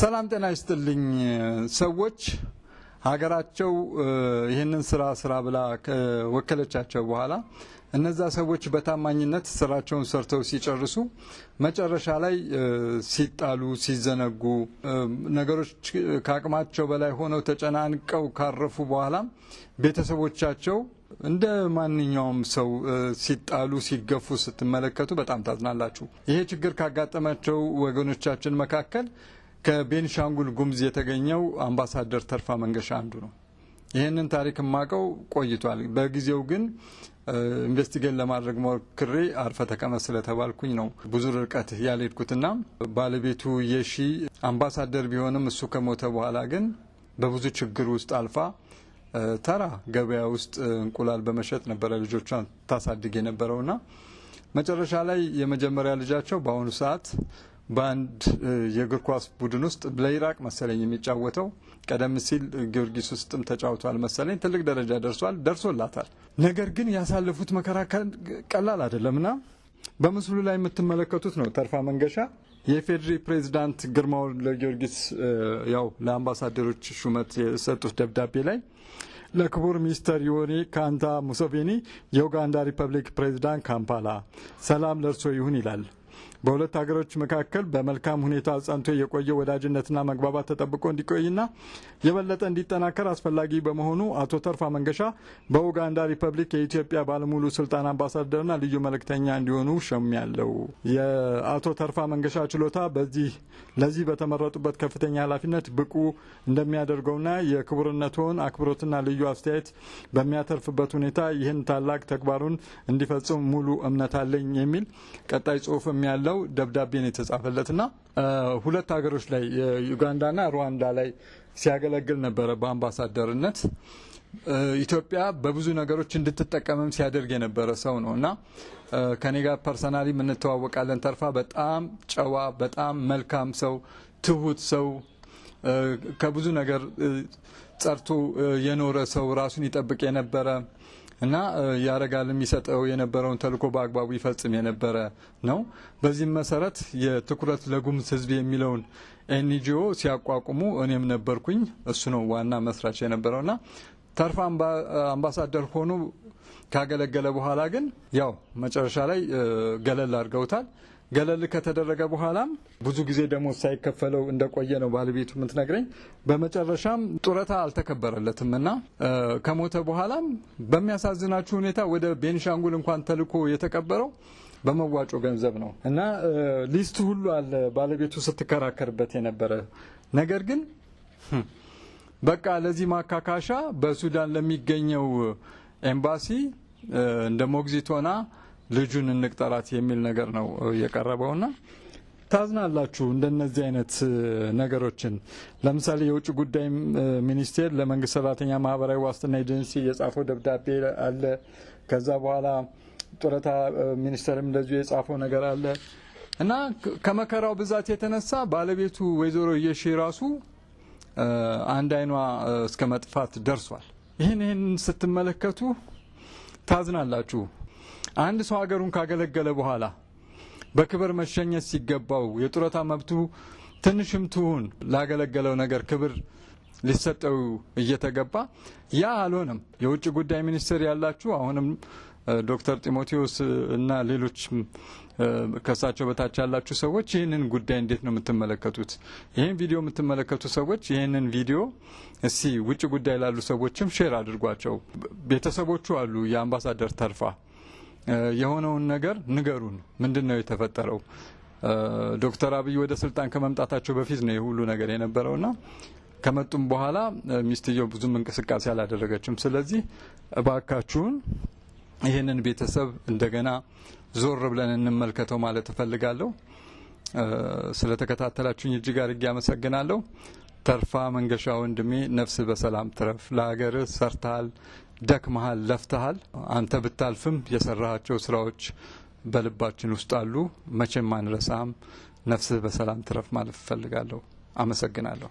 ሰላም ጤና ይስጥልኝ ሰዎች ሀገራቸው ይሄንን ስራ ብላ ከወከለቻቸው በኋላ እነዛ ሰዎች በታማኝነት ስራቸውን ሰርተው ሲጨርሱ መጨረሻ ላይ ሲጣሉ ሲዘነጉ ነገሮች ከአቅማቸው በላይ ሆነው ተጨናንቀው ካረፉ በኋላ ቤተሰቦቻቸው እንደ ማንኛውም ሰው ሲጣሉ ሲገፉ ስትመለከቱ በጣም ታዝናላችሁ። ይሄ ችግር ካጋጠማቸው ወገኖቻችን መካከል ከቤንሻንጉል ጉሙዝ የተገኘው አምባሳደር ተርፋ መንገሻ አንዱ ነው። ይሄንን ታሪክ ማቀው ቆይቷል። በጊዜው ግን ኢንቨስቲጌት ለማድረግ ሞክሬ አርፈ ተቀመጥ ስለተባልኩኝ ነው ብዙ ርቀት ያልሄድኩትና ባለቤቱ የሺ አምባሳደር ቢሆንም እሱ ከሞተ በኋላ ግን በብዙ ችግር ውስጥ አልፋ ተራ ገበያ ውስጥ እንቁላል በመሸጥ ነበር ልጆቿን ታሳድግ የነበረውና መጨረሻ ላይ የመጀመሪያ ልጃቸው በአሁኑ ሰዓት ባንድ የእግር ኳስ ቡድን ውስጥ ለኢራቅ መሰለኝ የሚጫወተው ቀደም ሲል ጊዮርጊስ ውስጥም ተጫውቷል መሰለኝ ትልቅ ደረጃ ደርሶላታል። ነገር ግን ያሳለፉት መከራ ቀላል አይደለምና በምስሉ ላይ የምትመለከቱት ነው ተርፋ መንገሻ የፌዴሪ ፕሬዝዳንት ግርማው ለጊዮርጊስ ያው ለአምባሳደሮች ሹመት የሰጡት ደብዳቤ ላይ ለክቡር ሚኒስተር ዮዌሪ ካንታ ሙሴቬኒ የኡጋንዳ ሪፐብሊክ ፕሬዝዳንት ካምፓላ ሰላም ለርሶ ይሁን ይላል። በሁለት ሀገሮች መካከል በመልካም ሁኔታ ጸንቶ የቆየ ወዳጅነትና መግባባት ተጠብቆ እንዲቆይና የበለጠ እንዲጠናከር አስፈላጊ በመሆኑ አቶ ተርፋ መንገሻ በኡጋንዳ ሪፐብሊክ የኢትዮጵያ ባለሙሉ ስልጣን አምባሳደርና ልዩ መልእክተኛ እንዲሆኑ ሸምያለው። የአቶ ተርፋ መንገሻ ችሎታ ለዚህ በተመረጡበት ከፍተኛ ኃላፊነት ብቁ እንደሚያደርገውና የክቡርነቱን አክብሮትና ልዩ አስተያየት በሚያተርፍበት ሁኔታ ይህን ታላቅ ተግባሩን እንዲፈጽም ሙሉ እምነት አለኝ የሚል ቀጣይ ጽሁፍ ያለው ደብዳቤ ነው የተጻፈለትና ሁለት ሀገሮች ላይ ዩጋንዳና ሩዋንዳ ላይ ሲያገለግል ነበር በአምባሳደርነት። ኢትዮጵያ በብዙ ነገሮች እንድትጠቀምም ሲያደርግ የነበረ ሰው ነውና ከኔ ጋር ፐርሰናሊ እንተዋወቃለን። ተርፋ በጣም ጨዋ በጣም መልካም ሰው ትሁት ሰው ከብዙ ነገር ጸርቶ የኖረ ሰው ራሱን ይጠብቅ የነበረ እና ያረጋል የሚሰጠው የነበረውን ተልኮ በአግባቡ ይፈጽም የነበረ ነው። በዚህ መሰረት የትኩረት ለጉሙዝ ህዝብ የሚለውን ኤንጂኦ ሲያቋቁሙ እኔም ነበርኩኝ። እሱ ነው ዋና መስራች የነበረውና ተርፋ አምባሳደር ሆኖ ካገለገለ በኋላ ግን ያው መጨረሻ ላይ ገለል አድርገውታል። ገለል ከተደረገ በኋላም ብዙ ጊዜ ደሞዝ ሳይከፈለው እንደቆየ ነው ባለቤቱ የምትነግረኝ። በመጨረሻም ጡረታ አልተከበረለትምና ከሞተ በኋላም በሚያሳዝናችሁ ሁኔታ ወደ ቤንሻንጉል እንኳን ተልኮ የተቀበረው በመዋጮ ገንዘብ ነው እና ሊስቱ ሁሉ አለ ባለቤቱ ስትከራከርበት የነበረ ነገር ግን በቃ ለዚህ ማካካሻ በሱዳን ለሚገኘው ኤምባሲ እንደ ሞግዚት ሆና ልጁን እንቅጠራት የሚል ነገር ነው የቀረበውና ታዝናላችሁ እንደነዚህ አይነት ነገሮችን። ለምሳሌ የውጭ ጉዳይ ሚኒስቴር ለመንግስት ሰራተኛ ማህበራዊ ዋስትና ኤጀንሲ የጻፈው ደብዳቤ አለ። ከዛ በኋላ ጡረታ ሚኒስቴርም እንደዚሁ የጻፈው ነገር አለ እና ከመከራው ብዛት የተነሳ ባለቤቱ ወይዘሮ የሺ ራሱ አንድ አይኗ እስከ መጥፋት ደርሷል። ይሄን ስትመለከቱ ታዝናላችሁ። አንድ ሰው ሀገሩን ካገለገለ በኋላ በክብር መሸኘት ሲገባው የጡረታ መብቱ ትንሽም ትሁን ላገለገለው ነገር ክብር ሊሰጠው እየተገባ ያ አልሆነም። የውጭ ጉዳይ ሚኒስቴር ያላችሁ አሁንም ዶክተር ጢሞቴዎስ እና ሌሎች ከሳቸው በታች ያላችሁ ሰዎች ይህንን ጉዳይ እንዴት ነው የምትመለከቱት? ይህን ቪዲዮ የምትመለከቱ ሰዎች ይህንን ቪዲዮ እስቲ ውጭ ጉዳይ ላሉ ሰዎችም ሼር አድርጓቸው። ቤተሰቦቹ አሉ የአምባሳደር ተርፋ የሆነውን ነገር ንገሩን። ምንድነው የተፈጠረው? ዶክተር አብይ ወደ ስልጣን ከመምጣታቸው በፊት ነው የሁሉ ነገር የነበረውና ከመጡም በኋላ ሚስትየው ብዙም እንቅስቃሴ አላደረገችም። ስለዚህ እባካችሁን ይሄንን ቤተሰብ እንደገና ዞር ብለን እንመልከተው ማለት እፈልጋለሁ። ስለተከታተላችሁኝ እጅግ አድርጌ አመሰግናለሁ። ተርፋ መንገሻ ወንድሜ ነፍስ በሰላም ትረፍ። ለሀገር ሰርተሃል፣ ደክመሃል፣ ለፍተሃል። አንተ ብታልፍም የሰራሃቸው ስራዎች በልባችን ውስጥ አሉ። መቼም አንረሳም። ነፍስ በሰላም ትረፍ ማለት እፈልጋለሁ። አመሰግናለሁ።